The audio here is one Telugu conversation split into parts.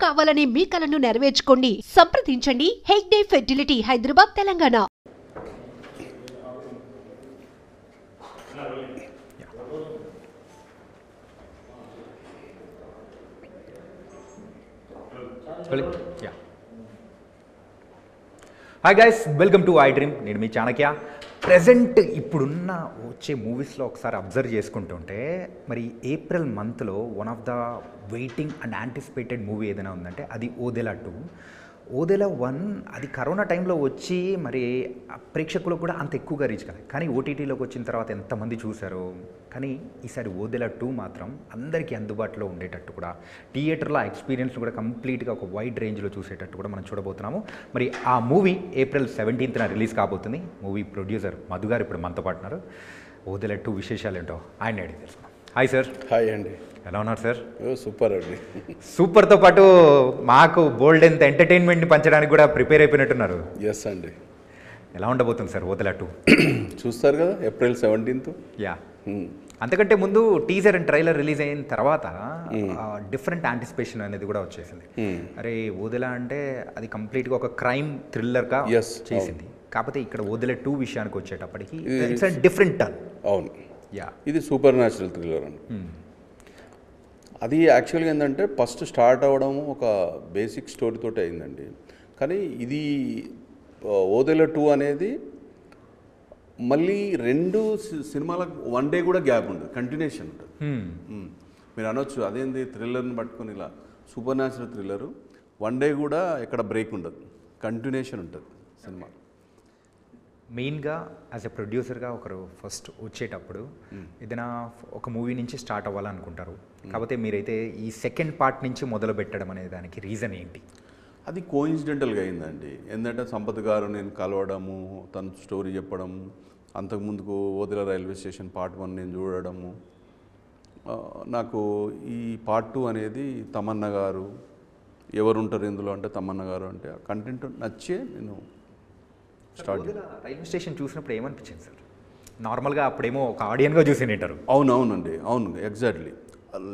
కావాలనే మీ కలను నెరవేర్చుకోండి. సంప్రదించండి Hegde fertility, Hyderabad, Telangana. Hi guys, welcome to I dream. నేను మీ చాణక్య. ప్రెజెంట్ ఇప్పుడున్న వచ్చే మూవీస్లో ఒకసారి అబ్జర్వ్ చేసుకుంటుంటే మరి ఏప్రిల్ మంత్లో one of the waiting and anticipated movie ఏదైనా ఉందంటే అది ఓదెలా 2. ఓదెలా 1 అది కరోనా టైంలో వచ్చి మరి ప్రేక్షకులకు కూడా అంత ఎక్కువగా రీచ్ కాలేదు, కానీ ఓటీటీలోకి వచ్చిన తర్వాత ఎంతమంది చూశారో. కానీ ఈసారి ఓదెలా 2 మాత్రం అందరికీ అందుబాటులో ఉండేటట్టు కూడా, థియేటర్లో ఎక్స్పీరియన్స్ కూడా కంప్లీట్గా ఒక వైడ్ రేంజ్లో చూసేటట్టు కూడా మనం చూడబోతున్నాము. మరి ఆ మూవీ ఏప్రిల్ 17న రిలీజ్ కాబోతుంది. మూవీ ప్రొడ్యూసర్ మధు గారు ఇప్పుడు మనతో పాటు ఉన్నారు. ఓదెలా 2 విశేషాలు ఏంటో ఆయన అడిగి తెలుసుకున్నాం. Hi sir. హాయ్ అండి. ఎలా ఉన్నారు సార్? సూపర్ అండి. సూపర్తో పాటు మాకు బోల్డ్ ఎంత ఎంటర్టైన్మెంట్ని పంచడానికి కూడా ప్రిపేర్ అయిపోయినట్టున్నారు. ఎస్ అండి. ఎలా ఉండబోతుంది సార్ ఓదెలా 2? చూస్తారు కదా ఏప్రిల్ 17th. యా, అంతకంటే ముందు టీజర్ అండ్ ట్రైలర్ రిలీజ్ అయిన తర్వాత డిఫరెంట్ యాంటిసిపేషన్ అనేది కూడా వచ్చేసింది. అరే ఓదెలా అంటే అది కంప్లీట్గా ఒక క్రైమ్ థ్రిల్లర్గా చేసింది. కాకపోతే ఇక్కడ ఓదెలా 2 విషయానికి వచ్చేటప్పటికి ఇట్స్ అ డిఫరెంట్ టర్న్. అవును. యా, ఇది సూపర్ న్యాచురల్ థ్రిల్లర్ అండి. అది యాక్చువల్గా ఏంటంటే ఫస్ట్ స్టార్ట్ అవ్వడం ఒక బేసిక్ స్టోరీ తోటి అయిందండి. కానీ ఇది ఓదెలా 2 అనేది మళ్ళీ 2 సినిమాలకు 1 డే కూడా గ్యాప్ ఉండదు, కంటిన్యూషన్ ఉంటుంది. మీరు అనొచ్చు అదేంది థ్రిల్లర్ని పట్టుకొని ఇలా, సూపర్ న్యాచురల్ థ్రిల్లరు 1 డే కూడా ఎక్కడ బ్రేక్ ఉండదు, కంటిన్యూషన్ ఉంటుంది సినిమా. మెయిన్గా యాజ్ ఎ ప్రొడ్యూసర్గా ఒకరు ఫస్ట్ వచ్చేటప్పుడు ఏదైనా ఒక మూవీ నుంచి స్టార్ట్ అవ్వాలనుకుంటారు. కాకపోతే మీరైతే ఈ సెకండ్ పార్ట్ నుంచి మొదలు పెట్టడం అనే దానికి రీజన్ ఏంటి? అది కోఇన్సిడెంటల్గా అయిందండి. ఏంటంటే సంపత్ గారు నేను కలవడము, తను స్టోరీ చెప్పడం, అంతకుముందుకు ఓదెలా రైల్వే స్టేషన్ పార్ట్ 1 నేను చూడడము, నాకు ఈ పార్ట్ 2 అనేది తమన్నా గారు ఎవరుంటారు ఇందులో అంటే తమన్నా గారు అంటే ఆ కంటెంట్ నచ్చే నేను స్టార్ట్. రైల్వే స్టేషన్ చూసినప్పుడు ఏమనిపించింది సార్? నార్మల్గా అప్పుడేమో ఒక ఆడియన్గా చూసినట్టారు. అవునవునండి, అవును, ఎగ్జాక్ట్లీ.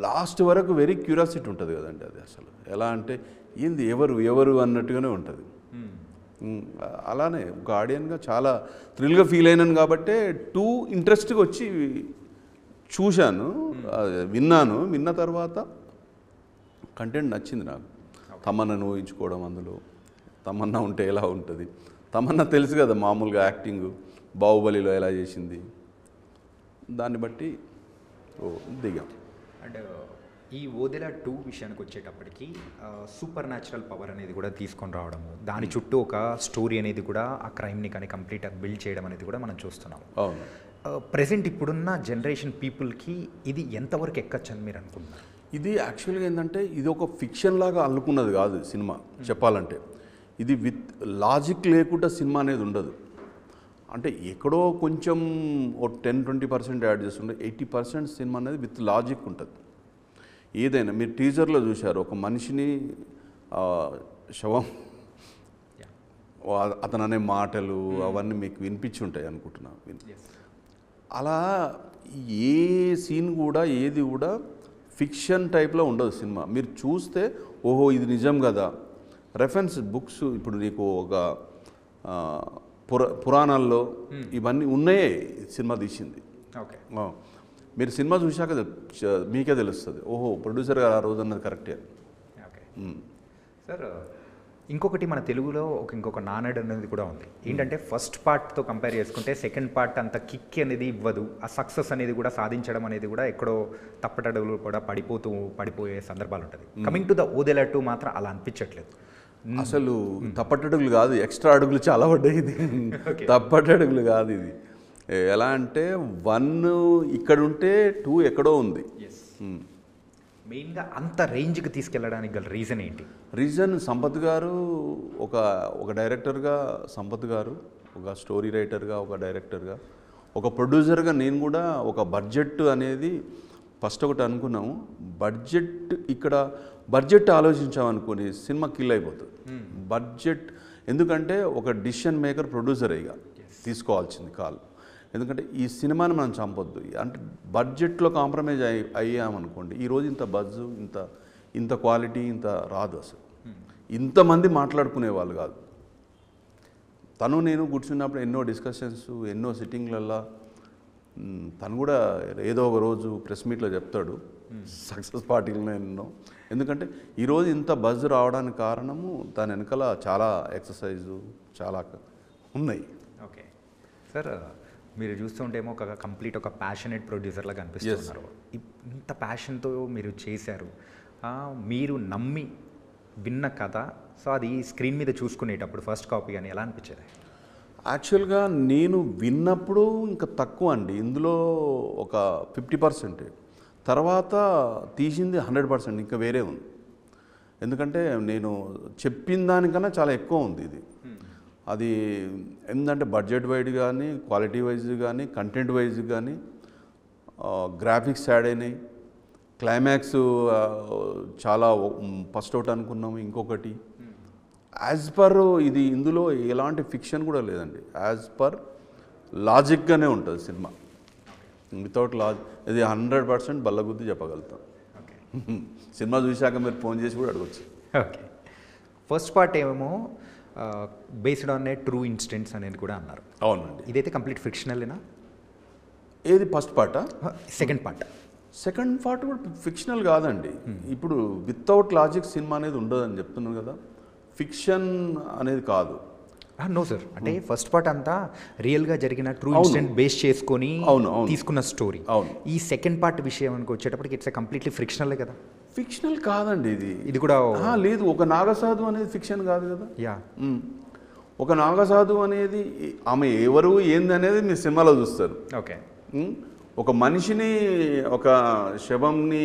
లాస్ట్ వరకు వెరీ క్యూరియాసిటీ ఉంటుంది కదండి. అది అసలు ఎలా అంటే ఏంది ఎవరు అన్నట్టుగానే ఉంటుంది. అలానే ఒక ఆడియన్గా చాలా థ్రిల్గా ఫీల్ అయినాను కాబట్టి 2 ఇంట్రెస్ట్గా వచ్చి చూశాను, విన్న తర్వాత కంటెంట్ నచ్చింది నాకు. తమన్నాను ఊహించుకోవడం, అందులో తమన్నా ఉంటే ఎలా ఉంటుంది, తమన్నా తెలుసు కదా మామూలుగా యాక్టింగ్ బాహుబలిలో ఎలా చేసింది, దాన్ని బట్టి దిగాం. అండ్ ఈ ఓదెలా 2 విషయానికి వచ్చేటప్పటికి సూపర్ న్యాచురల్ పవర్ అనేది కూడా తీసుకొని రావడము, దాని చుట్టూ ఒక స్టోరీ అనేది కూడా ఆ క్రైమ్ని కానీ కంప్లీట్గా బిల్డ్ చేయడం అనేది కూడా మనం చూస్తున్నాం. అవును. ప్రెసెంట్ ఇప్పుడున్న జనరేషన్ పీపుల్కి ఇది ఎంతవరకు ఎక్కచ్చు అని మీరు అనుకుంటున్నారు? ఇది యాక్చువల్గా ఏంటంటే ఇది ఒక ఫిక్షన్ లాగా అల్లుకున్నది కాదు సినిమా. చెప్పాలంటే ఇది విత్ లాజిక్ లేకుండా సినిమా అనేది ఉండదు. అంటే ఎక్కడో కొంచెం ఓ 10-20% యాడ్ చేస్తుంటే 80% సినిమా అనేది విత్ లాజిక్ ఉంటుంది. ఏదైనా మీరు టీజర్లో చూశారు, ఒక మనిషిని శవం, అతను అనే మాటలు అవన్నీ మీకు వినిపించి ఉంటాయి అనుకుంటున్నాను. అలా ఏ సీన్ కూడా ఏది కూడా ఫిక్షన్ టైప్లో ఉండదు సినిమా. మీరు చూస్తే ఓహో ఇది నిజం కదా, రెఫరెన్స్ బుక్స్ ఇప్పుడు నీకు ఒక పురాణాల్లో ఇవన్నీ ఉన్నాయే సినిమా తీసింది. ఓకే, మీరు సినిమా చూశాక మీకే తెలుస్తుంది ఓహో ప్రొడ్యూసర్ గారు ఆ రోజు అన్నది కరెక్టే. ఓకే సార్, ఇంకొకటి మన తెలుగులో ఇంకొక నానుడి అనేది కూడా ఉంది. ఏంటంటే ఫస్ట్ పార్ట్తో కంపేర్ చేసుకుంటే సెకండ్ పార్ట్ అంత కిక్ అనేది ఇవ్వదు, ఆ సక్సెస్ అనేది కూడా సాధించడం అనేది కూడా ఎక్కడో తప్పటడుగులు కూడా పడిపోయే సందర్భాలు ఉంటుంది. కమింగ్ టు ద ఓదెలా 2 మాత్రం అలా అనిపించట్లేదు. అసలు తప్పటడుగులు కాదు, ఎక్స్ట్రా అడుగులు చాలా పడ్డాయి. ఇది తప్పటడుగులు కాదు. ఇది ఎలా అంటే 1 ఇక్కడ ఉంటే 2 ఎక్కడో ఉంది. మెయిన్గా అంత రేంజ్కి తీసుకెళ్ళడానికి గల రీజన్ ఏంటి? రీజన్ సంపత్ గారు ఒక డైరెక్టర్గా, సంపత్ గారు ఒక స్టోరీ రైటర్గా, ఒక డైరెక్టర్గా, ఒక ప్రొడ్యూసర్గా నేను కూడా ఒక బడ్జెట్ అనేది ఫస్ట్ ఒకటి అనుకున్నాము. బడ్జెట్ ఆలోచించామనుకుని సినిమా కిల్ అయిపోతుంది. బడ్జెట్ ఎందుకంటే ఒక డిసిషన్ మేకర్ ప్రొడ్యూసర్ ఇక తీసుకోవాల్సింది కాల్. ఎందుకంటే ఈ సినిమాని మనం చంపొద్దు. అంటే బడ్జెట్లో కాంప్రమైజ్ అయ్యామనుకోండి, ఈరోజు ఇంత బజ్జు ఇంత ఇంత క్వాలిటీ ఇంత రాదు అసలు. ఇంతమంది మాట్లాడుకునే వాళ్ళు కాదు. తను నేను కూర్చున్నప్పుడు ఎన్నో డిస్కషన్స్, ఎన్నో సిట్టింగ్లల్లో తను కూడా ఏదో ఒక రోజు ప్రెస్ మీట్లో చెప్తాడు సక్సెస్ పార్టీలో ఎన్నో. ఎందుకంటే ఈరోజు ఇంత బజ్ రావడానికి కారణము దాని వెనకాల చాలా ఎక్సర్సైజు చాలా ఉన్నాయి. ఓకే సార్, మీరు చూస్తుంటేమో ఒక ప్యాషనేట్ ప్రొడ్యూసర్ లాగా అనిపిస్తున్నారు. ఇంత ప్యాషన్తో మీరు చేశారు, మీరు నమ్మి విన్న కథ, సో అది స్క్రీన్ మీద చూసుకునేటప్పుడు ఫస్ట్ కాపీ అని ఎలా అనిపించేది? యాక్చువల్గా నేను విన్నప్పుడు ఇంకా తక్కువ అండి, ఇందులో ఒక 50%, తర్వాత తీసింది 100%, ఇంకా వేరే ఉంది. ఎందుకంటే నేను చెప్పిన దానికన్నా చాలా ఎక్కువ ఉంది ఇది. అది ఏంటంటే బడ్జెట్ వైడ్ కానీ, క్వాలిటీ వైజ్ కానీ, కంటెంట్ వైజ్ కానీ, గ్రాఫిక్స్ యాడ్ అయినాయి, క్లైమాక్స్ చాలా ఫస్ట్ అవుట్ అనుకున్నాము. ఇంకొకటి యాజ్ పర్ ఇది, ఇందులో ఎలాంటి ఫిక్షన్ కూడా లేదండి, యాజ్ పర్ లాజిక్గానే ఉంటుంది సినిమా. వితౌట్ ఇది 100% బల్లగుద్ది చెప్పగలుగుతాం. ఓకే, సినిమా చూశాక మీరు ఫోన్ చేసి కూడా అడగచ్చు. ఓకే, ఫస్ట్ పార్ట్ ఏమో based on a true incidents అనేది కూడా అన్నారు. అవునండి. ఇదైతే కంప్లీట్ ఫిక్షనలేనా? ఏది ఫస్ట్ పార్టా? సెకండ్ పార్ట్ కూడా ఫిక్షనల్ కాదండి. ఇప్పుడు వితౌట్ లాజిక్ సినిమా అనేది ఉండదని చెప్తున్నాను కదా, ఫిక్షన్ అనేది కాదు. నో సార్, అంటే ఫస్ట్ పార్ట్ అంతా రియల్గా జరిగిన ట్రూ ఇన్సిడెంట్ బేస్ చేసుకొని తీసుకున్న స్టోరీ. అవును. ఈ సెకండ్ పార్ట్ విషయం అనుకో వచ్చేటప్పటికి ఇట్స్ కంప్లీట్లీ ఫిక్షనలే కదా? ఫిక్షనల్ కాదండి ఇది కూడా లేదు. ఒక నాగసాధు అనేది ఫిక్షన్ కాదు కదా. యా, ఒక నాగసాధు అనేది ఆమె ఎవరు ఏంది అనేది మీ సినిమాలో చూస్తారు. ఓకే, ఒక మనిషిని, ఒక శవంని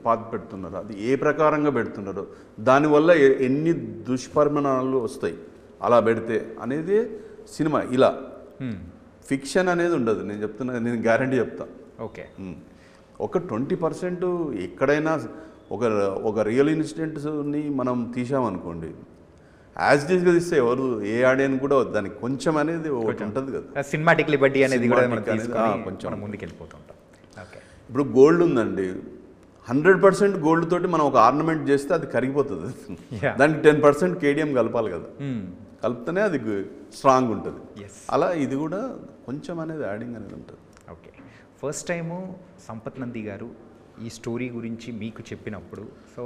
పాతి పెడుతున్నారు, అది ఏ ప్రకారంగా పెడుతున్నారు, దానివల్ల ఎన్ని దుష్పరిణామాలు వస్తాయి అలా పెడితే అనేది సినిమా. ఇలా ఫిక్షన్ అనేది ఉండదు. నేను చెప్తున్నా, నేను గ్యారంటీ చెప్తా. ఓకే, ఒక 20% ఎక్కడైనా ఒక రియల్ ఇన్సిడెంట్స్ని మనం తీసామనుకోండి, యాజ్ డీస్గా తీస్తే ఎవరు ఏ ఆడియన్స్ కూడా దానికి కొంచెం అనేది ఒకటి ఉంటుంది కదా, సినిమాటిక్ లిబర్టీ అనేది కూడా కొంచెం ముందుకు వెళ్ళిపోతుంటాం. ఓకే, ఇప్పుడు గోల్డ్ ఉందండి, 100% గోల్డ్ తోటి మనం ఒక ఆర్నమెంట్ చేస్తే అది కరిగిపోతుంది. దానికి 10% కేడియం కలపాలి కదా, కలిపితేనే అది స్ట్రాంగ్ ఉంటుంది. అలా ఇది కూడా కొంచెం అనేది యాడింగ్ అనేది ఉంటుంది. Okay, first time Sampath Nandi గారు ఈ స్టోరీ గురించి మీకు చెప్పినప్పుడు, సో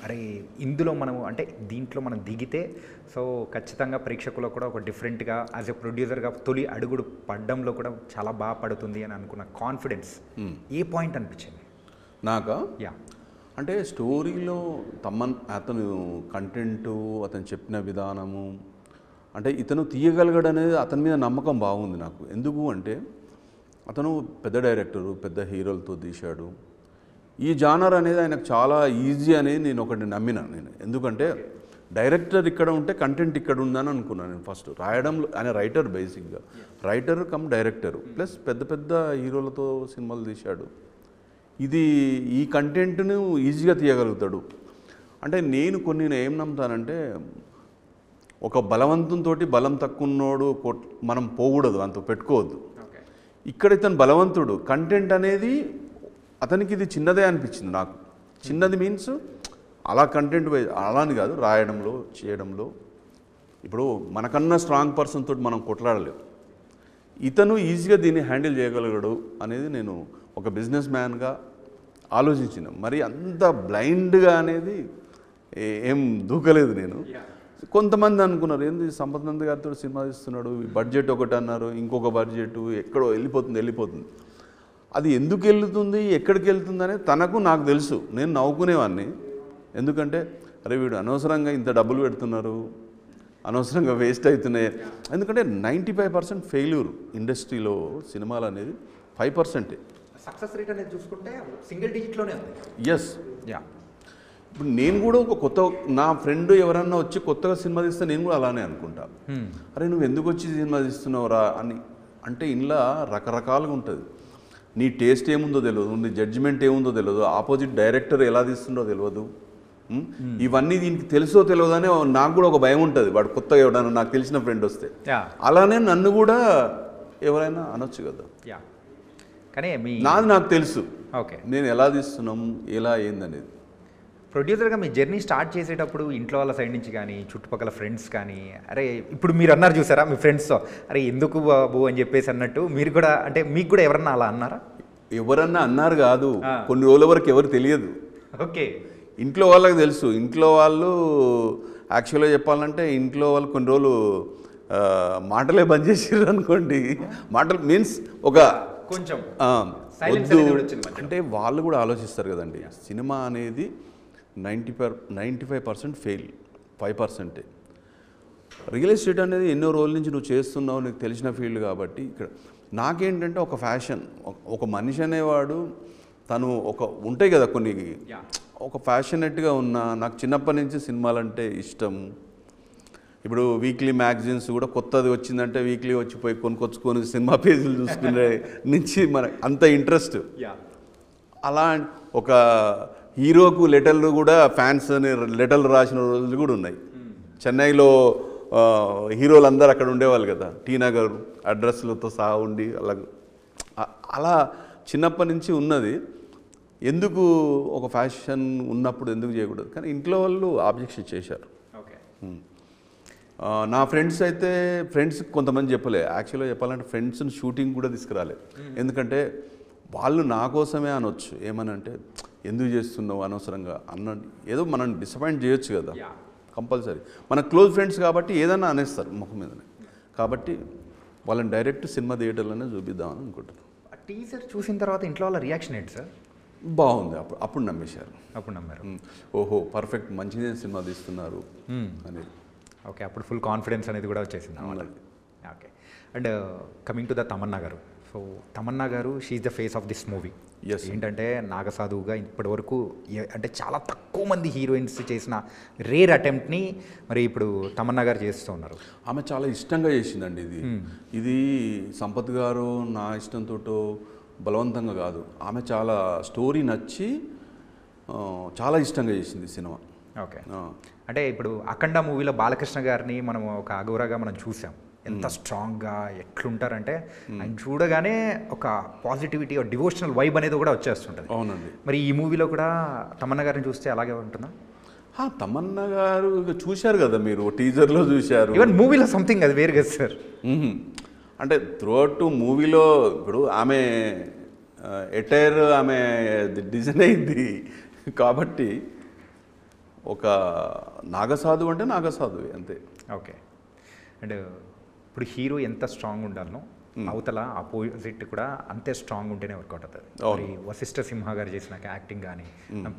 అరే ఇందులో మనము అంటే దీంట్లో మనం దిగితే సో ఖచ్చితంగా ప్రేక్షకులకు కూడా ఒక డిఫరెంట్గా యాజ్ ఎ ప్రొడ్యూసర్గా తొలి అడుగుడు పడ్డంలో కూడా చాలా బాగా పడుతుంది అని అనుకున్న కాన్ఫిడెన్స్ ఏ పాయింట్ అనిపించింది? నాకా? యా, అంటే స్టోరీలో అతను కంటెంటు, అతను చెప్పిన విధానము, అంటే ఇతను తీయగలగడనేది అతని మీద నమ్మకం బాగుంది నాకు. ఎందుకు అంటే అతను పెద్ద డైరెక్టరు, పెద్ద హీరోలతో తీశాడు. ఈ జానర్ అనేది ఆయనకు చాలా ఈజీ అనేది నేను ఒకటి నమ్మినా నేను. ఎందుకంటే డైరెక్టర్ ఇక్కడ ఉంటే కంటెంట్ ఇక్కడ ఉందని అనుకున్నాను నేను ఫస్ట్. రాయడంలో ఆయన రైటర్, బేసిక్గా రైటర్ కమ్ డైరెక్టరు, ప్లస్ పెద్ద పెద్ద హీరోలతో సినిమాలు తీశాడు. ఈ కంటెంట్ను ఈజీగా తీయగలుగుతాడు. అంటే నేను ఏం నమ్ముతానంటే, ఒక బలవంతంతో బలం తక్కువన్నోడు మనం పోకూడదు, అంత పెట్టుకోవద్దు. ఇక్కడ ఇతను బలవంతుడు, కంటెంట్ అనేది అతనికి ఇది చిన్నదే అనిపించింది నాకు. చిన్నది మీన్స్ అలా కంటెంట్ అలాని కాదు, రాయడంలో చేయడంలో. ఇప్పుడు మనకన్నా స్ట్రాంగ్ పర్సన్ తోటి మనం కొట్లాడలేము. ఇతను ఈజీగా దీన్ని హ్యాండిల్ చేయగలగడు అనేది నేను ఒక బిజినెస్ మ్యాన్గా ఆలోచించిన. మరి అంత బ్లైండ్గా అనేది ఏం దూకలేదు నేను. కొంతమంది అనుకున్నారు, ఏంది సంపత్ నంది గారితో సినిమా తీస్తున్నాడు, బడ్జెట్ ఒకటి అన్నారు, ఇంకొక బడ్జెట్ ఎక్కడో వెళ్ళిపోతుంది. అది ఎందుకు వెళ్తుంది, ఎక్కడికి వెళ్తుంది అనేది తనకు నాకు తెలుసు. నేను నవ్వుకునేవాడిని. ఎందుకంటే అరే వీడు అనవసరంగా ఇంత డబ్బులు పెడుతున్నారు, అనవసరంగా వేస్ట్ అవుతున్నాయి. ఎందుకంటే 95% ఫెయిల్యూర్ ఇండస్ట్రీలో సినిమాలు అనేది 5%. సక్సెస్ రేట్ అనేది చూసుకుంటే సింగిల్ డిజిట్లోనే ఉంది. Yes, yeah. ఇప్పుడు నేను కూడా నా ఫ్రెండ్ ఎవరన్నా వచ్చి కొత్తగా సినిమా తీస్తే నేను కూడా అలానే అనుకుంటా. అరే నువ్వు ఎందుకు వచ్చి సినిమా తీస్తున్నావురా అని. అంటే ఇంట్లో రకరకాలుగా ఉంటుంది. నీ టేస్ట్ ఏముందో తెలియదు, నీ జడ్జిమెంట్ ఏముందో తెలియదు, ఆపోజిట్ డైరెక్టర్ ఎలా తీస్తుండో తెలియదు. ఇవన్నీ దీనికి తెలుసో తెలియదని నాకు కూడా ఒక భయం ఉంటుంది. వాడు కొత్తగా ఎవడన్నా నాకు తెలిసిన ఫ్రెండ్ వస్తే. అలానే నన్ను కూడా ఎవరైనా అనొచ్చు కదా. కానీ నాది నాకు తెలుసు, ఓకే, నేను ఎలా తీస్తున్నాం, ఎలా ఏందనేది. ప్రొడ్యూసర్గా మీ జర్నీ స్టార్ట్ చేసేటప్పుడు ఇంట్లో వాళ్ళ సైడ్ నుంచి కానీ చుట్టుపక్కల ఫ్రెండ్స్ కానీ అరే ఇప్పుడు మీరు అన్నారు చూసారా మీ ఫ్రెండ్స్తో అరే ఎందుకు బాబు అని చెప్పేసి అన్నట్టు మీరు కూడా అంటే మీకు కూడా ఎవరన్నా అలా అన్నారా? ఎవరన్నా అన్నారు కాదు, కొన్ని రోజుల వరకు ఎవరు తెలియదు. ఓకే, ఇంట్లో వాళ్ళకి తెలుసు. ఇంట్లో వాళ్ళు యాక్చువల్గా చెప్పాలంటే ఇంట్లో వాళ్ళు కొన్ని రోజులు మాటలే బంద్ చేసారు అనుకోండి. మాటలు మీన్స్ ఒక కొంచెం వద్దు అంటే వాళ్ళు కూడా ఆలోచిస్తారు కదండి. సినిమా అనేది 95% ఫెయిల్, 5%. రియల్ ఎస్టేట్ అనేది ఎన్నో రోజుల నుంచి నువ్వు చేస్తున్నావు, నీకు తెలిసిన ఫీల్డ్ కాబట్టి. ఇక్కడ నాకేంటంటే ఒక ఫ్యాషన్, ఒక మనిషి అనేవాడు తను ఉంటాయి కదా కొన్ని, ఒక ఫ్యాషనేట్గా ఉన్నా. నాకు చిన్నప్పటి నుంచి సినిమాలంటే ఇష్టం. ఇప్పుడు వీక్లీ మ్యాగజైన్స్ కూడా కొత్తది వచ్చిందంటే వీక్లీ వచ్చిపోయి కొనుక్కొచ్చుకొని సినిమా పేజీలు చూసుకునే నుంచి మనకు అంత ఇంట్రెస్ట్. అలా ఒక హీరోకు లెటర్లు కూడా ఫ్యాన్స్ అని లెటర్లు రాసిన రోజులు కూడా ఉన్నాయి. చెన్నైలో హీరోలు అందరూ అక్కడ ఉండేవాళ్ళు కదా, టీ నగర్ అడ్రస్లతో సహా ఉండి అలా చిన్నప్పటి నుంచి ఉన్నది. ఎందుకు ఒక ఫ్యాషన్ ఉన్నప్పుడు ఎందుకు చేయకూడదు, కానీ ఇంట్లో వాళ్ళు ఆబ్జెక్షన్ చేశారు. నా ఫ్రెండ్స్ కొంతమంది చెప్పలే. యాక్చువల్గా చెప్పాలంటే ఫ్రెండ్స్ని షూటింగ్ కూడా తీసుకురాలే. ఎందుకంటే వాళ్ళు నా కోసమే అనొచ్చు, ఏమనంటే ఎందుకు చేస్తున్నావు అనవసరంగా ఏదో మనం డిసప్పాయింట్ చేయొచ్చు కదా కంపల్సరీ. మన క్లోజ్ ఫ్రెండ్స్ కాబట్టి ఏదన్నా అనేస్తారు ముఖం మీదనే. కాబట్టి వాళ్ళని డైరెక్ట్ సినిమా థియేటర్లోనే చూపిద్దామని అనుకుంటున్నాను. టీజర్ చూసిన తర్వాత ఇంట్లో వాళ్ళ రియాక్షన్ ఏంటి సార్? బాగుంది. అప్పుడు నమ్మేశారు. అప్పుడు నమ్మారు, ఓహో పర్ఫెక్ట్ మంచిదే సినిమా తీస్తున్నారు అనేది. ఓకే, అప్పుడు ఫుల్ కాన్ఫిడెన్స్ అనేది కూడా వచ్చేసింది. Okay, and coming to the Tamannaah గారు. సో తమన్నా గారు she the face of this movie. ఏంటంటే నాగసాధువుగా ఇప్పటివరకు అంటే చాలా తక్కువ మంది హీరోయిన్స్ చేసిన రేర్ అటెంప్ట్ని మరి ఇప్పుడు తమన్నా గారు చేస్తూ ఉన్నారు. ఆమె చాలా ఇష్టంగా చేసిందండి. ఇది సంపత్ గారు నా ఇష్టంతో బలవంతంగా కాదు, ఆమె చాలా స్టోరీ నచ్చి చాలా ఇష్టంగా చేసింది సినిమా. ఓకే, అంటే ఇప్పుడు అఖండ మూవీలో బాలకృష్ణ గారిని మనం ఒక అఘోరాగా మనం చూసాం. ఎంత స్ట్రాంగ్గా ఎట్లుంటారంటే ఆయన చూడగానే ఒక పాజిటివిటీ, ఒక డివోషనల్ వైబ్ అనేది కూడా వచ్చేస్తుంటుంది. అవునండి. మరి ఈ మూవీలో కూడా తమన్నా గారిని చూస్తే అలాగే ఉంటుందా? తమన్నా గారు చూశారు కదా మీరు, టీజర్లో చూశారు. ఈవెన్ మూవీలో సంథింగ్ అది వేరు కదా సార్. అంటే త్రూఅవుట్ మూవీలో ఇప్పుడు ఆమె ఎటైర్ ఆమె డిజైన్ అయింది కాబట్టి ఒక నాగసాధు అంటే నాగసాధు అంతే. ఓకే, అండ్ ఇప్పుడు హీరో ఎంత స్ట్రాంగ్ ఉండాలనో అవతల ఆపోజిట్ కూడా అంతే స్ట్రాంగ్ ఉంటేనే వర్కౌట్ అవుతుంది. మరి వశిష్ఠ సింహ గారు చేసిన యాక్టింగ్ కానీ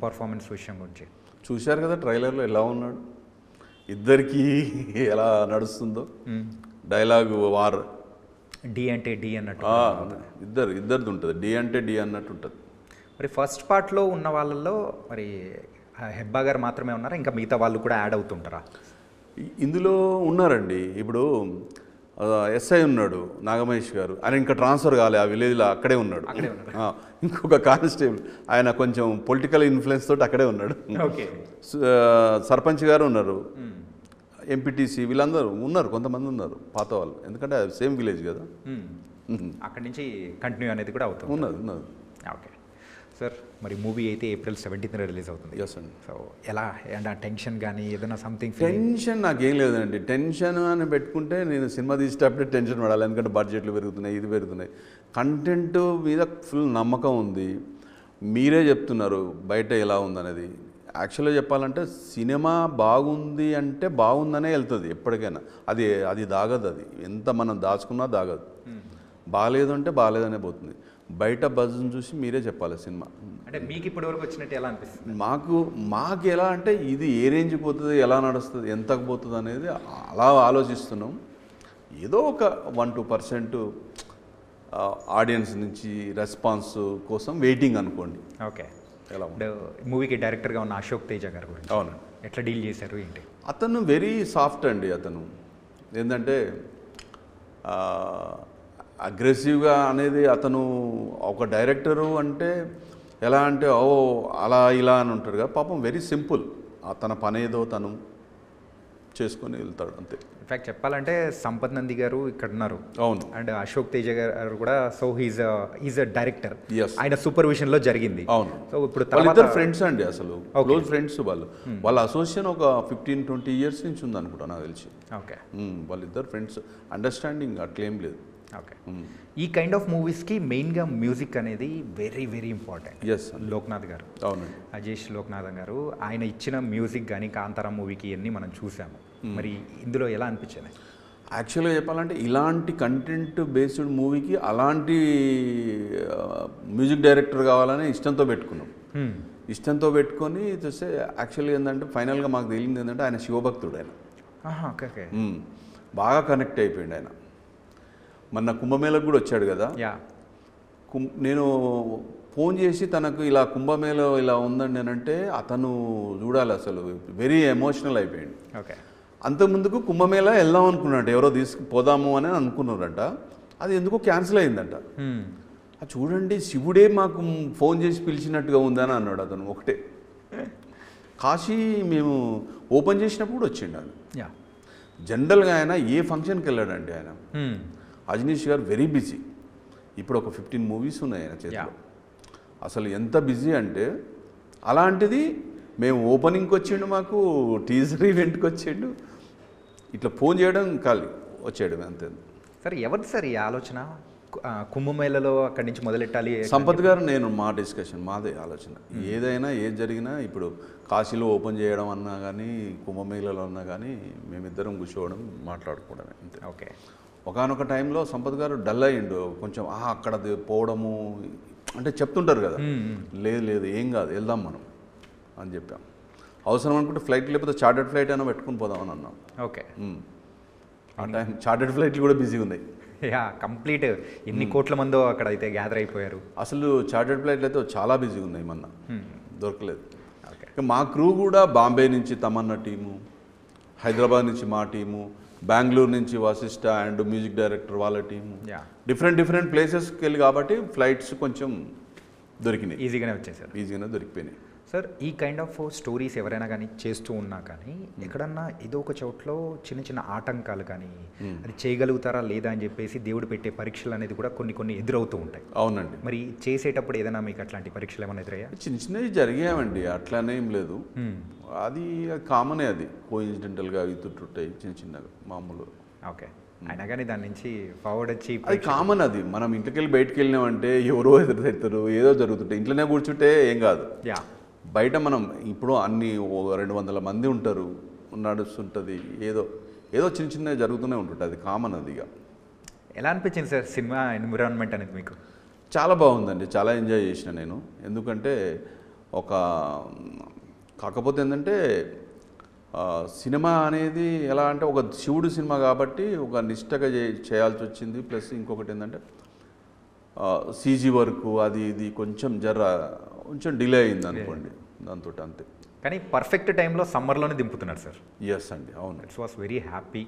పర్ఫార్మెన్స్ విషయం గురించి చూశారు కదా ట్రైలర్లో ఎలా ఉన్నాడు, ఇద్దరికి ఎలా నడుస్తుందో డైలాగ్ వార్. డి అంటే డి అన్నట్టు ఇద్దరిది ఉంటుంది, డి అంటే డి అన్నట్టు ఉంటుంది. మరి ఫస్ట్ పార్ట్లో ఉన్న వాళ్ళల్లో మరి హెబ్బా గారు మాత్రమే ఉన్నారా, ఇంకా మిగతా వాళ్ళు కూడా యాడ్ అవుతుంటారా? ఇందులో ఉన్నారండి. ఇప్పుడు ఎస్ఐ ఉన్నాడు నాగమహేష్ గారు, ఆయన ఇంకా ట్రాన్స్ఫర్ కాలే, ఆ విలేజ్లో అక్కడే ఉన్నాడు. ఇంకొక కానిస్టేబుల్ ఆయన కొంచెం పొలిటికల్ ఇన్ఫ్లుయెన్స్ తోటి అక్కడే ఉన్నాడు. సర్పంచ్ గారు ఉన్నారు, ఎంపీటీసీ వీళ్ళందరూ ఉన్నారు, కొంతమంది ఉన్నారు పాత వాళ్ళు, ఎందుకంటే సేమ్ విలేజ్ కదా. అక్కడి నుంచి కంటిన్యూ అనేది కూడా అవుతుంది. ఉన్నది. ఓకే సార్, మరి మూవీ అయితే April 17th రిలీజ్ అవుతుంది. ఎస్ అండి. సో ఎలా అంటే టెన్షన్ కానీ ఏదైనా సంథింగ్? టెన్షన్ నాకేం లేదండి. టెన్షన్ అని పెట్టుకుంటే నేను సినిమా తీసేటప్పుడే టెన్షన్ పడాలి, ఎందుకంటే బడ్జెట్లు పెరుగుతున్నాయి, ఇది పెరుగుతున్నాయి. కంటెంట్ మీద ఫుల్ నమ్మకం ఉంది. మీరే చెప్తున్నారు బయట ఎలా ఉందనేది. యాక్చువల్గా చెప్పాలంటే సినిమా బాగుంది అంటే బాగుందనే వెళ్తుంది ఎప్పటికైనా. అది దాగదు, అది ఎంత మనం దాచుకున్నా దాగదు. బాగాలేదు అంటే బాగాలేదనే పోతుంది. బయట బజ్ని చూసి మీరే చెప్పాలి సినిమా. అంటే మీకు ఇప్పటివరకు వచ్చినట్టు ఎలా అనిపిస్తుంది? మాకు ఎలా అంటే ఇది ఏ రేంజ్కి పోతుంది, ఎలా నడుస్తుంది, ఎంతకు పోతుంది అనేది అలా ఆలోచిస్తున్నాం. ఏదో ఒక 1-2% ఆడియన్స్ నుంచి రెస్పాన్స్ కోసం వెయిటింగ్ అనుకోండి. ఓకే, ఎలా మూవీకి డైరెక్టర్గా ఉన్న అశోక్ తేజ గారు గురించి అవును, ఎట్లా డీల్ చేశారు ఏంటి? అతను వెరీ సాఫ్ట్ అండి. అతను ఏంటంటే అగ్రెసివ్గా అనేది అతను ఒక డైరెక్టరు అంటే ఎలా అంటే అలా ఇలా అని ఉంటారు కదా, పాపం వెరీ సింపుల్. తన పనేదో తను చేసుకొని వెళ్తాడు అంతే. ఇన్ఫ్యాక్ట్ చెప్పాలంటే సంపత్ నంది గారు ఇక్కడ ఉన్నారు, అవును, అండ్ అశోక్ తేజ గారు కూడా. So is a director, Yes. ఆయన సూపర్విజన్లో జరిగింది. అవును. సో ఇప్పుడు వాళ్ళిద్దరు ఫ్రెండ్స్ అండి, అసలు క్లోజ్ ఫ్రెండ్స్ వాళ్ళు. వాళ్ళ అసోసియేషన్ ఒక 15-20 years నుంచి ఉంది అనుకుంటా నాకు తెలిసి. ఓకే, వాళ్ళిద్దరు ఫ్రెండ్స్, అండర్స్టాండింగ్ అట్లేం లేదు. ఓకే. ఈ కైండ్ ఆఫ్ మూవీస్కి మెయిన్గా మ్యూజిక్ అనేది very very important. Yes, Loknath గారు, అవునండి. అజేష్ లోక్నాథన్ గారు, ఆయన ఇచ్చిన మ్యూజిక్ కానీ కాంతారా మూవీకి ఇవన్నీ మనం చూసాము. మరి ఇందులో ఎలా అనిపించింది? యాక్చువల్గా చెప్పాలంటే ఇలాంటి కంటెంట్ బేస్డ్ మూవీకి అలాంటి మ్యూజిక్ డైరెక్టర్ కావాలని ఇష్టంతో పెట్టుకున్నాం. ఇష్టంతో పెట్టుకొని చూస్తే యాక్చువల్గా ఏంటంటే ఫైనల్గా మాకు తెలిసింది ఏంటంటే ఆయన శివభక్తుడు. ఆయన ఓకే, బాగా కనెక్ట్ అయిపోయింది ఆయన. మొన్న కుంభమేళకు కూడా వచ్చాడు కదా. నేను ఫోన్ చేసి తనకు ఇలా కుంభమేళ ఇలా ఉందండి అని అంటే అతను చూడాలి అసలు వెరీ ఎమోషనల్ అయిపోయింది. ఓకే. అంతకుముందుకు కుంభమేళ వెళ్దాం అనుకున్నాడు, ఎవరో తీసుకుపోదాము అని అనుకున్నారంట. అది ఎందుకో క్యాన్సిల్ అయిందంట. అది చూడండి శివుడే మాకు ఫోన్ చేసి పిలిచినట్టుగా ఉందని అన్నాడు అతను. ఒకటే కాశీ మేము ఓపెన్ చేసినప్పుడు కూడా వచ్చిండు ఆయన. జనరల్గా ఆయన ఏ ఫంక్షన్కి వెళ్ళాడండి ఆయన. అజనీష్ గారు వెరీ బిజీ. ఇప్పుడు ఒక 15 movies ఉన్నాయి ఆయన చేతిలో. అసలు ఎంత బిజీ అంటే అలాంటిది మేము ఓపెనింగ్కి వచ్చిండు, మాకు టీజర్ ఈవెంట్కి వచ్చిండు, ఇట్లా ఫోన్ చేయడం ఖాళీ వచ్చాడు అంతే. సరే, ఎవరిది సార్ ఈ ఆలోచన? కుంభమేళలో అక్కడి నుంచి మొదలెట్టాలి. సంపత్ గారు నేను మా డిస్కషన్, మాదే ఆలోచన. ఏదైనా ఏది జరిగినా ఇప్పుడు కాశీలో ఓపెన్ చేయడం అన్నా కానీ కుంభమేళలో అన్నా కానీ మేమిద్దరం కూర్చోవడం మాట్లాడుకోవడమే అంతే. ఓకే. ఒకనొక టైంలో సంపత్ గారు డల్ అయ్యిండు కొంచెం. అక్కడ పోవడము అంటే చెప్తుంటారు కదా, లేదు లేదు ఏం కాదు వెళ్దాం మనం అని చెప్పాం. అవసరం అనుకుంటే ఫ్లైట్ లేకపోతే చార్టర్డ్ ఫ్లైట్ అయినా పెట్టుకుని పోదామని అన్నాం. ఓకే. ఆ టైం చార్టర్డ్ ఫ్లైట్లు కూడా బిజీగా ఉన్నాయి. కంప్లీట్ ఎన్ని కోట్ల మందో అక్కడ అయితే గ్యాదర్ అయిపోయారు. అసలు చార్టర్డ్ ఫ్లైట్లు అయితే చాలా బిజీగా ఉన్నాయి, మొన్న దొరకలేదు. ఓకే. మా క్రూ కూడా బాంబే నుంచి తమన్నా టీము, హైదరాబాద్ నుంచి మా టీము, బెంగళూరు నుంచి వశిష్ఠ అండ్ మ్యూజిక్ డైరెక్టర్ వాళ్ళ టీము, డిఫరెంట్ ప్లేసెస్కి వెళ్ళి కాబట్టి ఫ్లైట్స్ కొంచెం దొరికినాయి, ఈజీగానే వచ్చేసారు, ఈజీగానే దొరికిపోయినాయి. సార్, ఈ కైండ్ ఆఫ్ స్టోరీస్ ఎవరైనా కానీ చేస్తూ ఉన్నా కానీ ఎక్కడన్నా ఏదో ఒక చోట్లో చిన్న చిన్న ఆటంకాలు కానీ అది చేయగలుగుతారా లేదా అని చెప్పేసి దేవుడు పెట్టే పరీక్షలు అనేది కూడా కొన్ని ఎదురవుతూ ఉంటాయి. అవునండి. మరి చేసేటప్పుడు ఏదైనా మీకు అట్లాంటి పరీక్షలు ఏమైనా ఎదురయ్యా? చిన్నవి జరిగాయండి, అట్లానే ఏం లేదు. అది కామనే, అది కోఇన్సిడెంటల్గా అవుతుంటాయి చిన్నగా మామూలు. ఓకే. అయినా కానీ దాని నుంచి ఫార్వర్డ్ వచ్చి అది కామన్. అది మనం ఇంట్లోకి వెళ్ళి బయటకు వెళ్ళినామంటే ఎవరో ఎదురుతారు, ఏదో జరుగుతుంటాయి. ఇంట్లోనే కూర్చుంటే ఏం కాదు. బయట మనం ఇప్పుడు అన్ని 200 మంది ఉంటారు, నడుస్తుంటుంది, ఏదో చిన్నవి జరుగుతూనే ఉంటుంటుంది. అది కామన్. అది ఇక ఎలా అనిపించింది సార్ సినిమా ఎన్విరాన్మెంట్ అనేది మీకు? చాలా బాగుందండి, చాలా ఎంజాయ్ చేసిన నేను. ఎందుకంటే కాకపోతే ఏంటంటే సినిమా అనేది ఎలా అంటే ఒక శివుడు సినిమా కాబట్టి ఒక నిష్టగా చేయాల్సి వచ్చింది. ప్లస్ ఇంకొకటి ఏంటంటే సీజీ వర్క్ అది ఇది కొంచెం డిలే అయింది అనుకోండి, దాంతో అంతే. కానీ పర్ఫెక్ట్ టైంలో సమ్మర్లోనే దింపుతున్నారు సార్. ఎస్ అండి, అవును. It's was very happy.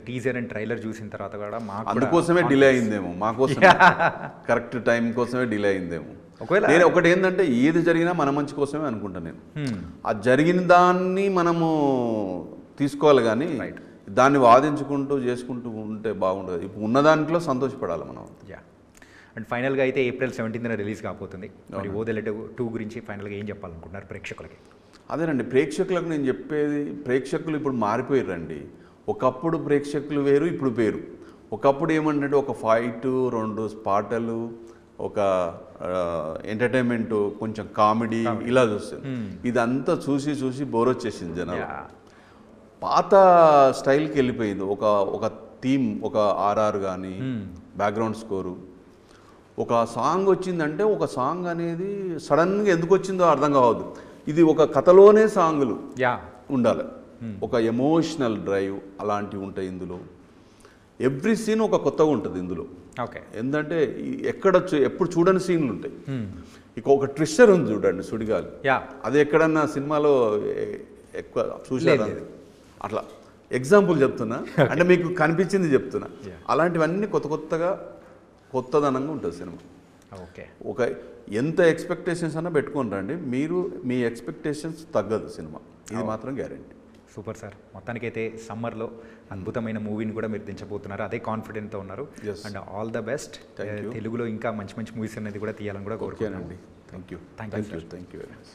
Teaser and trailer చూసిన తర్వాత కూడా మాకు అందుకోసమే డిలే అయిందేమో, మాకోసం కరెక్ట్ టైం కోసమే డిలే అయిందేమో. ఒకవేళ నేను ఒకటి ఏంటంటే ఏది జరిగినా మన మంచి కోసమే అనుకుంటాను నేను. ఆ జరిగిన దాన్ని మనము తీసుకోవాలి కానీ దాన్ని వాదించుకుంటూ చేసుకుంటూ ఉంటే బాగుండదు. ఇప్పుడు ఉన్న దాంట్లో సంతోషపడాలి మనం. అండ్ ఫైనల్గా అయితే April 17న రిలీజ్ కాబోతుంది. మరి ఓదెల 2 గురించి ఫైనల్గా ఏం చెప్పాలనుకుంటున్నారు ప్రేక్షకులకి? అదేనండి, ప్రేక్షకులకు నేను చెప్పేది, ప్రేక్షకులు ఇప్పుడు మారిపోయారండి. ఒకప్పుడు ప్రేక్షకులు వేరు, ఇప్పుడు వేరు. ఒకప్పుడు ఏమంటే ఒక ఫైట్, 2 పాటలు, ఒక ఎంటర్టైన్మెంట్, కొంచెం కామెడీ ఇలా చూస్తుంది. ఇదంతా చూసి బోర్ వచ్చేసింది జనాలు. పాత స్టైల్కి వెళ్ళిపోయింది. ఒక థీమ్, ఒక ఆర్ఆర్ కానీ బ్యాక్గ్రౌండ్ స్కోరు, ఒక సాంగ్ వచ్చిందంటే ఒక సాంగ్ అనేది సడన్గా ఎందుకు వచ్చిందో అర్థం కావద్దు. ఇది ఒక కథలోనే సాంగులు ఉండాలి, ఒక ఎమోషనల్ డ్రైవ్ అలాంటివి ఉంటాయి ఇందులో. ఎవ్రీ సీన్ ఒక కొత్తగా ఉంటుంది ఇందులో. ఓకే. ఎందుకంటే ఎప్పుడు చూడని సీన్లు ఉంటాయి. ఇక ఒక ట్విస్టర్ ఉంది చూడండి, సుడిగాలి. అది ఎక్కడన్నా సినిమాలో ఎక్కువ చూసారా? అట్లా ఎగ్జాంపుల్ చెప్తున్నా, అంటే మీకు కనిపించింది చెప్తున్నా. అలాంటివన్నీ కొత్తదనంగా ఉంటుంది సినిమా. ఓకే. ఒక ఎంత ఎక్స్పెక్టేషన్స్ అన్నా పెట్టుకొని రండి, మీరు మీ ఎక్స్పెక్టేషన్స్ తగ్గదు సినిమా, ఇది మాత్రం గ్యారెంటీ. Super sir. మొత్తానికైతే సమ్మర్లో అద్భుతమైన మూవీని కూడా మీరు దించబోతున్నారు, అదే కాన్ఫిడెంట్తో ఉన్నారు. Yes. And all the best. తెలుగులో ఇంకా మంచి మంచి మూవీస్ అనేది కూడా తీయాలని కూడా కోరుకుంటున్నాను. ఓకేనండి. Thank you Thank you, sir. Thank you very much.